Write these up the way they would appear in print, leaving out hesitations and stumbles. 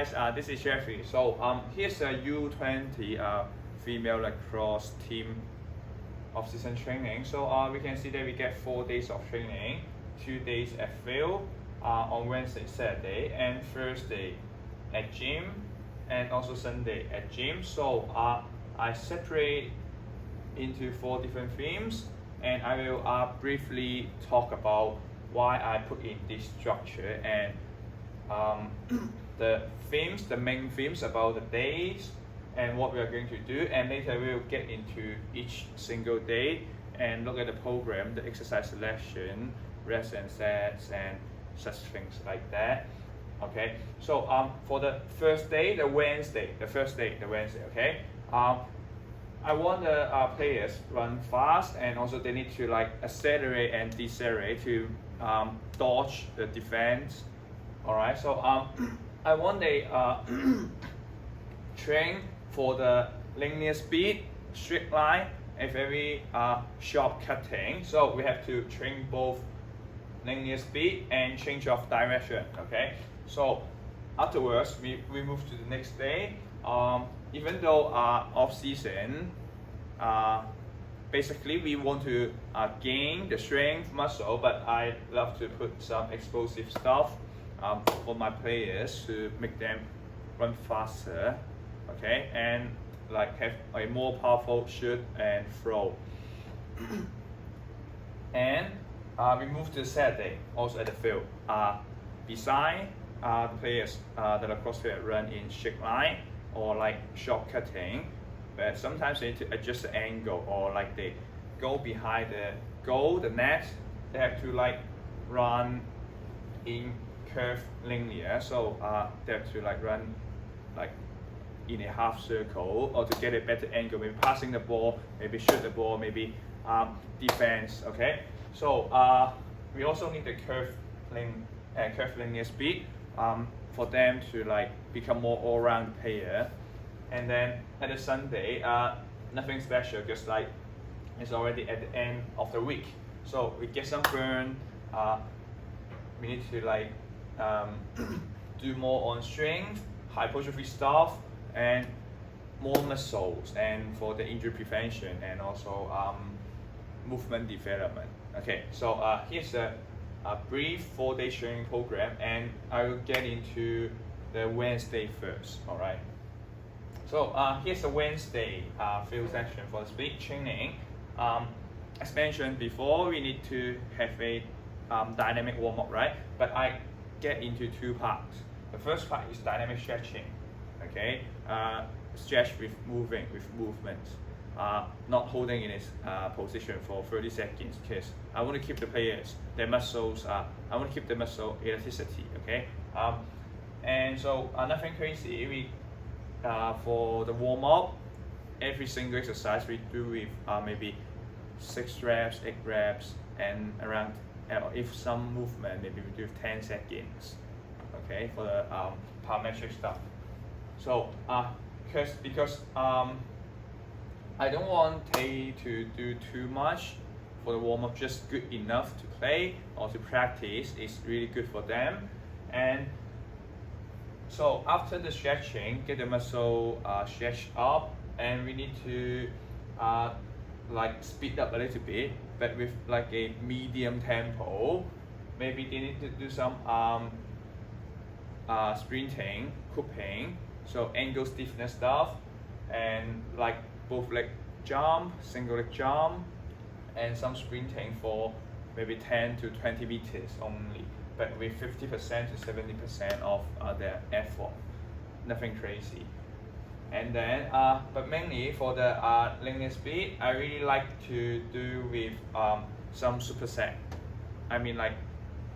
guys, this is Jeffrey. So here's a U20 female lacrosse team off-season training. So we can see that we get 4 days of training, 2 days at field on Wednesday, Saturday, and Thursday at gym, and also Sunday at gym. So I separate into 4 different themes, and I will briefly talk about why I put in this structure and the main themes about the days and what we are going to do, and later we will get into each single day and look at the program, the exercise selection, rests and sets, and such things like that. Okay, so for the first day, the Wednesday, okay, I want the players run fast, and also they need to like accelerate and decelerate to dodge the defense. All right, so I want they train for the linear speed, straight line, and very sharp cutting. So we have to train both linear speed and change of direction. Okay, so afterwards we move to the next day. Even though off season, basically we want to gain the strength muscle, but I love to put some explosive stuff for my players to make them run faster, okay, and like have a more powerful shoot and throw. And we move to Saturday, also at the field. Beside the players, the lacrosse player run in straight line or like short cutting, but sometimes they need to adjust the angle, or like they go behind the goal, the net. They have to like run in curved linear, so they have to like run like in a half circle, or to get a better angle, maybe passing the ball, maybe shoot the ball, maybe defense. Okay, so we also need the curved linear speed for them to like become more all-round player. And then at the Sunday, nothing special, just like it's already at the end of the week, so we get some burn. We need to like do more on strength, hypertrophy stuff, and more muscles, and for the injury prevention, and also movement development. Okay, so here's a brief 4-day training program, and I will get into the Wednesday first. All right, so here's the Wednesday field session for the speed training. As mentioned before, we need to have a dynamic warm-up, right? But I get into 2 parts. The first part is dynamic stretching. Okay, stretch with movement, not holding in its position for 30 seconds, because I want to keep the players, their muscles, I want to keep the muscle elasticity. Okay, and so nothing crazy. We for the warm-up, every single exercise we do with maybe 6 reps, 8 reps, and around if some movement, maybe we do 10 seconds. Okay, for the parametric stuff. So because I don't want they to do too much for the warm-up, just good enough to play or to practice is really good for them. And so after the stretching, get the muscle stretched up, and we need to like speed up a little bit, but with like a medium tempo. Maybe they need to do some sprinting, couping, so ankle stiffness stuff, and like both leg jump, single leg jump, and some sprinting for maybe 10 to 20 meters only, but with 50% to 70% of their effort. Nothing crazy. And then, but mainly for the linear speed, I really like to do with some superset. I mean like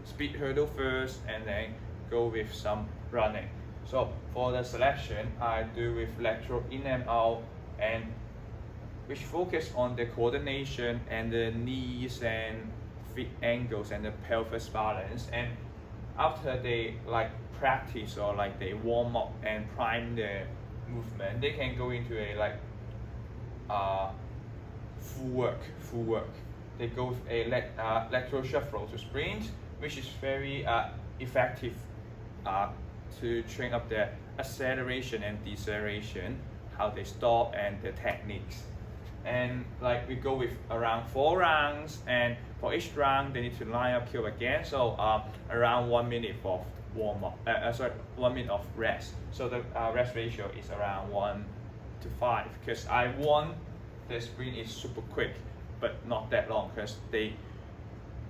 speed hurdle first, and then go with some running. So for the selection, I do with lateral in and out, and which focus on the coordination and the knees and feet angles and the pelvis balance. And after they like practice, or like they warm up and prime their movement, they can go into a like full work. They go with a lateral shuffle to sprint, which is very effective to train up their acceleration and deceleration, how they stop and the techniques. And like we go with around 4 rounds, and for each round they need to line up kill again. So around 1 minute of warm up, 1 minute of rest. So the rest ratio is around 1:5, because I want the sprint is super quick, but not that long, because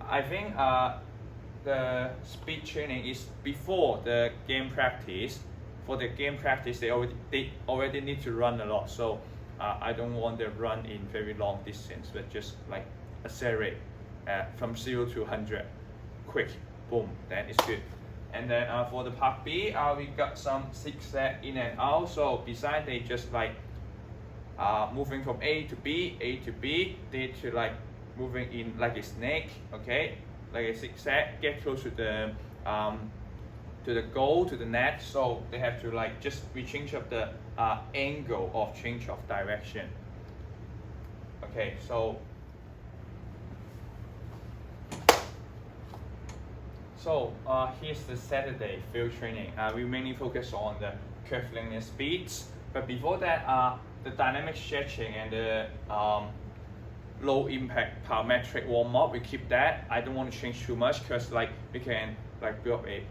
I think the speed training is before the game practice. For the game practice, they already need to run a lot. So I don't want them run in very long distance, but just like accelerate from 0 to 100, quick, boom, then it's good. And then for the part B, we got some zigzag in and out. So besides they just like moving from A to B, they need to like moving in like a snake, okay, like a zigzag, get close to the goal, to the net. So they have to like just change up the angle of change of direction. Okay, so here's the Saturday field training. We mainly focus on the curvilinear speeds, but before that, the dynamic stretching and the low impact parametric warm up, we keep that. I don't want to change too much, because like we can like build up a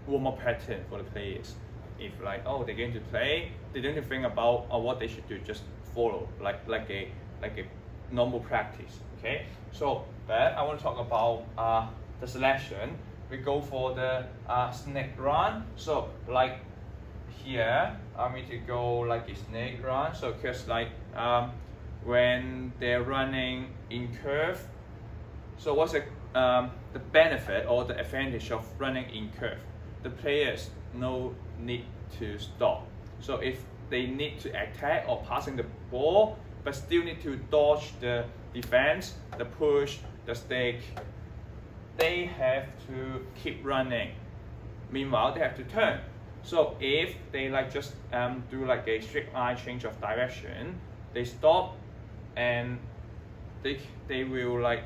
warm up pattern for the players. If like they're going to play, they don't need to think about what they should do, just follow like a normal practice. Okay, so but I want to talk about the selection. We go for the snake run. So like here, I need to go like a snake run. So because like when they're running in curve, so what's the benefit or the advantage of running in curve? The players no need to stop. So if they need to attack or passing the ball, but still need to dodge the defense, the push, the stick, they have to keep running. Meanwhile, they have to turn. So if they like just do like a straight line change of direction, they stop and they will like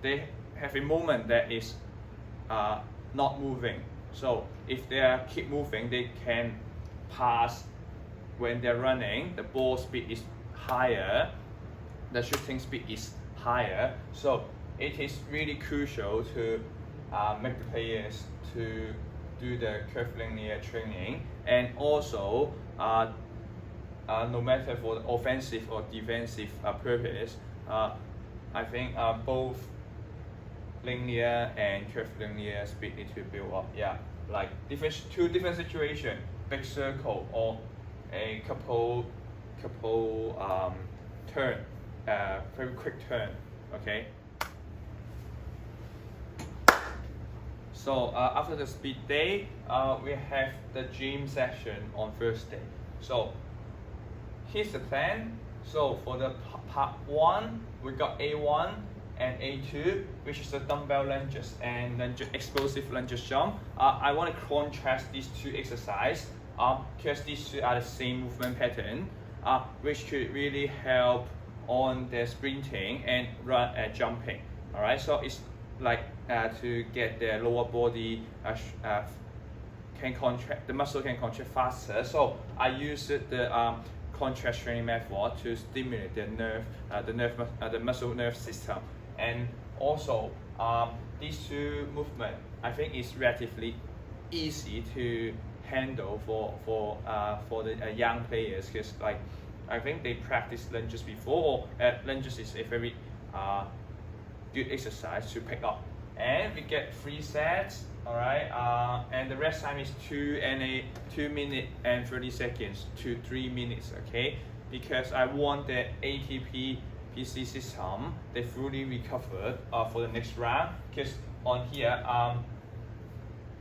they have a moment that is not moving. So if they keep moving, they can pass. When they're running, the ball speed is higher, the shooting speed is higher. So it is really crucial to make the players to do the curvilinear training. And also no matter for the offensive or defensive purpose, I think both linear and curvilinear speed need to build up. Yeah, like two different situations: big circle or a couple turn, very quick turn. Okay. So after the speed day, we have the gym session on Thursday. So here's the plan. So for the part 1, we got A1 and A2, which is the dumbbell lunges and explosive lunges jump. I want to contrast these two exercises because these two are the same movement pattern, which could really help on the sprinting and jumping. All right, so it's like to get the lower body can contract, the muscle can contract faster. So I use the contrast training method to stimulate the the muscle nerve system. And also these two movements, I think is relatively easy to handle for the young players, because like I think they practice lunges before. Lunges is a very good exercise to pick up. And we get 3 sets, all right. And the rest time is 2 minutes and 30 seconds to 3 minutes, okay? Because I want the ATP PC system they fully recovered for the next round. Because on here,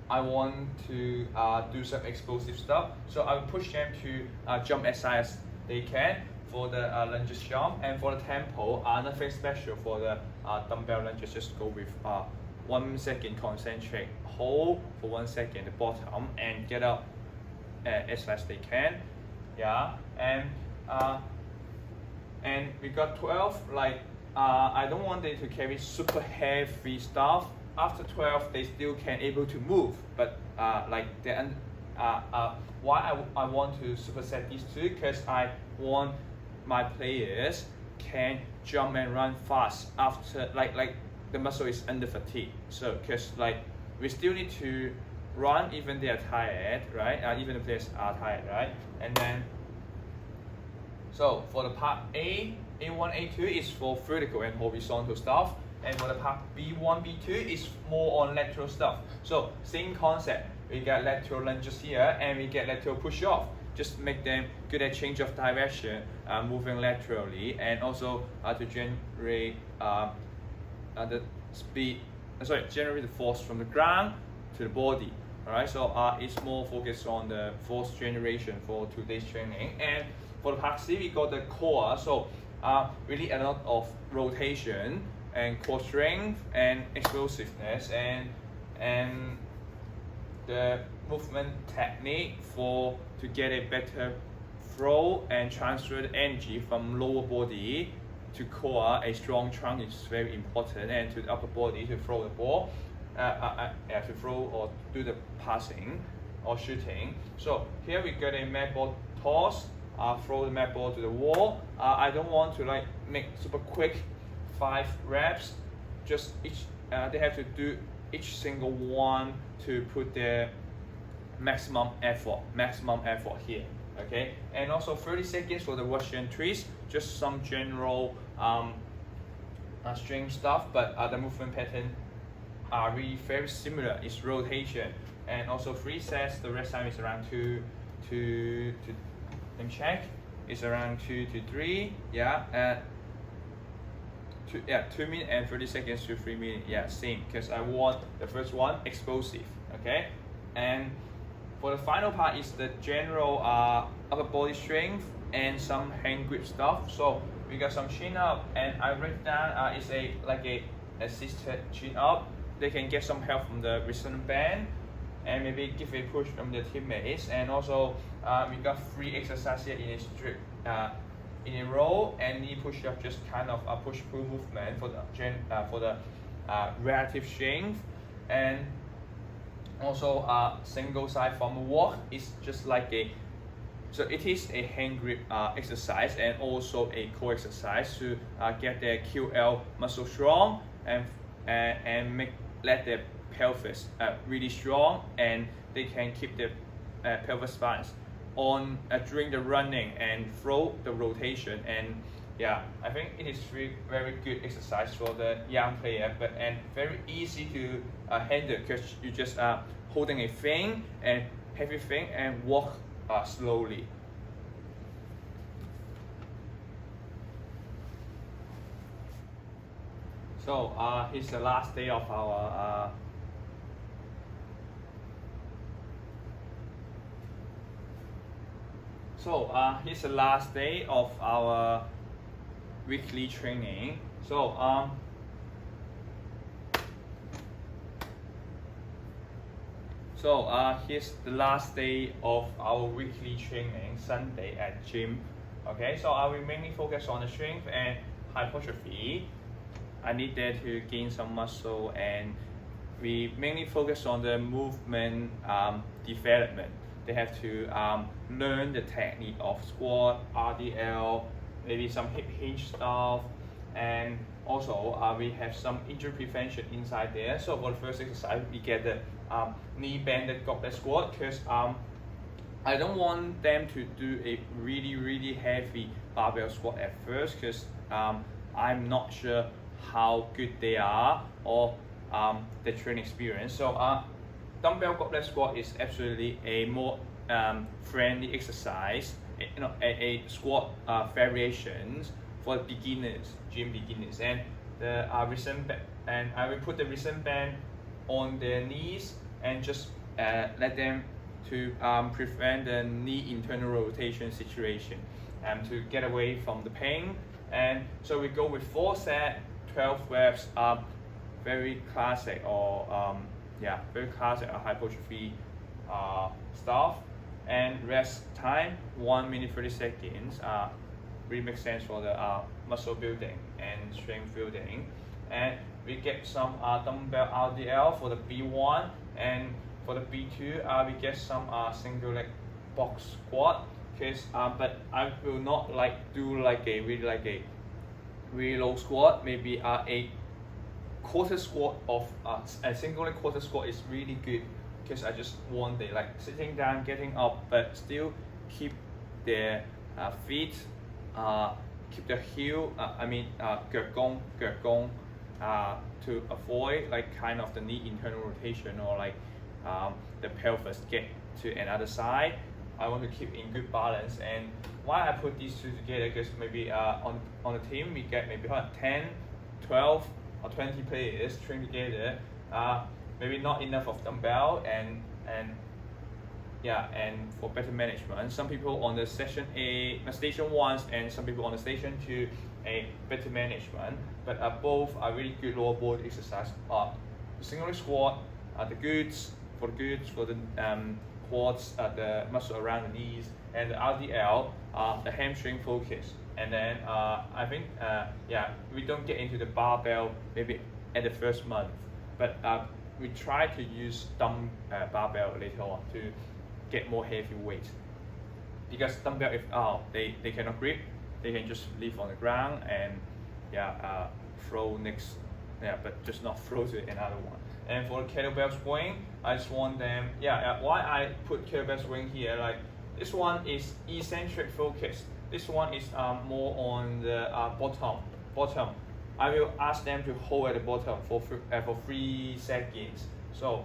I want to do some explosive stuff, so I will push them to jump as high as they can for the lunges jump. And for the tempo, nothing special for the dumbbell lunges. Just go with 1 second concentrate, hold for 1 second at the bottom, and get up as fast as they can. Yeah, and we got 12. Like I don't want them to carry super heavy stuff. After 12, they still can able to move, but why I want to superset these two, because I want my players can jump and run fast after like the muscle is under fatigue. So because like we still need to run even they are tired, right? Even the players are tired, right? And then so for the part A, A1, A2 is for vertical and horizontal stuff, and for the part B1, B2 is more on lateral stuff. So same concept, we get lateral lunges here and we get lateral push-off. Just make them good at change of direction, moving laterally, and also to generate the speed, generate the force from the ground to the body. Alright, so it's more focused on the force generation for today's training. And for the part C, we got the core, so really a lot of rotation and core strength and explosiveness and the movement technique to get a better flow and transfer the energy from lower body to core. A strong trunk is very important, and to the upper body to throw the ball, to throw or do the passing or shooting. So here we got a mat ball toss, throw the mat ball to the wall. I don't want to like make super quick 5 reps, just they have to do each single one to put their maximum effort here, okay? And also 30 seconds for the Russian twist, just some general strength stuff, but the movement pattern are really very similar. It's rotation, and also 3 sets. The rest time is around 2 let me check, it's around 2 to 3, yeah, 2 minutes and 30 seconds to 3 minutes, yeah, same, because I want the first one explosive, okay? And for the final part is the general upper body strength and some hand grip stuff. So we got some chin up, and I write down it's a assisted chin up. They can get some help from the resistance band and maybe give a push from the teammates. And also we got 3 exercises here in a strip in a row, and knee push up, just kind of a push pull movement for the relative strength. And also single side forward walk is just like so it is a hand grip exercise and also a core exercise to get their QL muscle strong and let their pelvis really strong, and they can keep their pelvis balance on during the running and through the rotation. And yeah, I think it is very good exercise for the young player, and very easy to handle, because you just holding a thing and heavy thing and walk slowly. So here's the last day of our here's the last day of our weekly training. So here's the last day of our weekly training, Sunday at gym. Okay, so I will mainly focus on the strength and hypertrophy. I need that to gain some muscle, and we mainly focus on the movement development. They have to learn the technique of squat, RDL, maybe some hip hinge stuff, and also we have some injury prevention inside there. So for the first exercise, we get the knee bended goblet squat, because I don't want them to do a really heavy barbell squat at first, because I'm not sure how good they are or the training experience. So dumbbell goblet squat is absolutely a more friendly exercise, a squat variations for beginners, gym beginners. And the resistance band, and I will put the resistance band on their knees and just let them to prevent the knee internal rotation situation, to get away from the pain. And so we go with 4 sets, 12 reps, very classic or very classic hypertrophy stuff. And rest time 1 minute 30 seconds. Really makes sense for the muscle building and strength building. And we get some dumbbell RDL for the B1, and For the B2, we get some single leg box squat. Cause, but I will not do a really low squat. Maybe a quarter squat of a single leg quarter squat is really good, because I just want the sitting down, getting up, but still keep their feet, keep the heel,腳弓, to avoid kind of the knee internal rotation, or the pelvis get to another side. I want to keep in good balance. And why I put these two together, because maybe on the team we get maybe 10, 12 or 20 players train together. Maybe not enough of dumbbell, and for better management, some people on the station 1 and some people on the station 2 a better management, but both are really good lower body exercise. Single leg squat, the goods for the quads, the muscle around the knees, and the RDL, the hamstring focus. And then I think we don't get into the barbell maybe at the first month, but we try to use dumb barbell later on to get more heavy weight, because dumbbell, if they cannot grip, they can just leave on the ground and throw next, but just not throw to another one. And for the kettlebell swing, I just want them, why I put kettlebell swing here, this one is eccentric focus, this one is more on the bottom. I will ask them to hold at the bottom for 3 seconds. So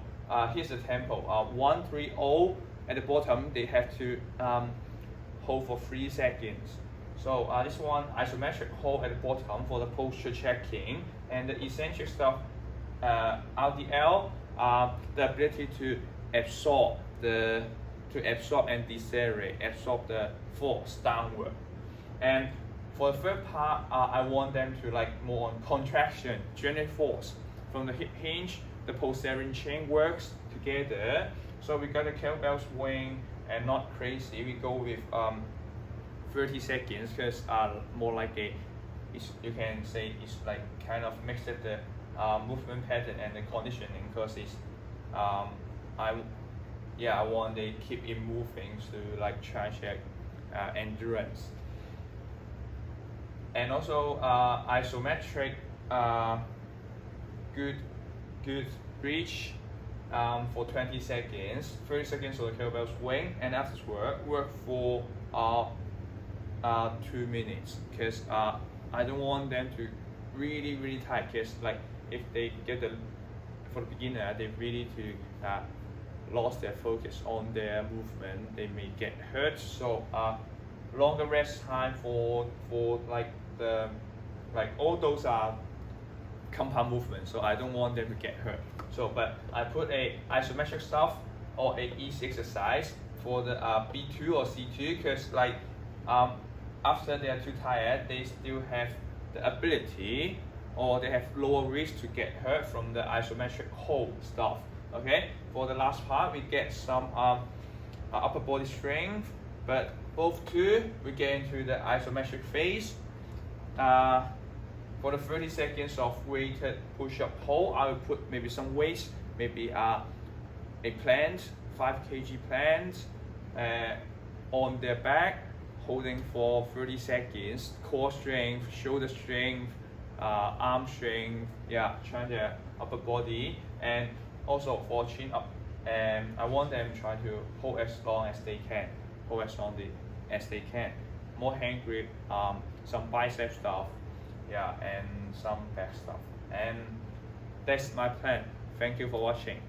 here's the tempo, 1, 3, 0, at the bottom they have to hold for 3 seconds. So this one, isometric hold at the bottom for the posture checking, and the eccentric stuff, RDL, the ability to absorb and decelerate, absorb the force downward. And for the third part, I want them to more on contraction, generate force from the hip hinge. The posterior chain works together. So we got a kettlebell swing, and not crazy. We go with 30 seconds, because more you can say it's kind of mixed the movement pattern and the conditioning, because it's I want they keep it moving to try check endurance. And also isometric good reach for 20 seconds, 30 seconds for the kettlebell swing, and after work for 2 minutes, because I don't want them to really tight, because if they get for the beginner, they really lost their focus on their movement, they may get hurt. So longer rest time for all those are compound movements, so I don't want them to get hurt. So but I put a isometric stuff or a easy exercise for the B2 or C2, because after they are too tired, they still have the ability, or they have lower risk to get hurt from the isometric hold stuff. Okay, for the last part, we get some upper body strength, but both two, we get into the isometric phase. For the 30 seconds of weighted push-up hold, I will put maybe some weights, maybe a plant, 5 kg plant, on their back, holding for 30 seconds, core strength, shoulder strength, arm strength, trying their upper body, and also for chin up. And I want them try to hold as long as they can, as they can. More hand grip, some bicep stuff, and some back stuff. And that's my plan. Thank you for watching.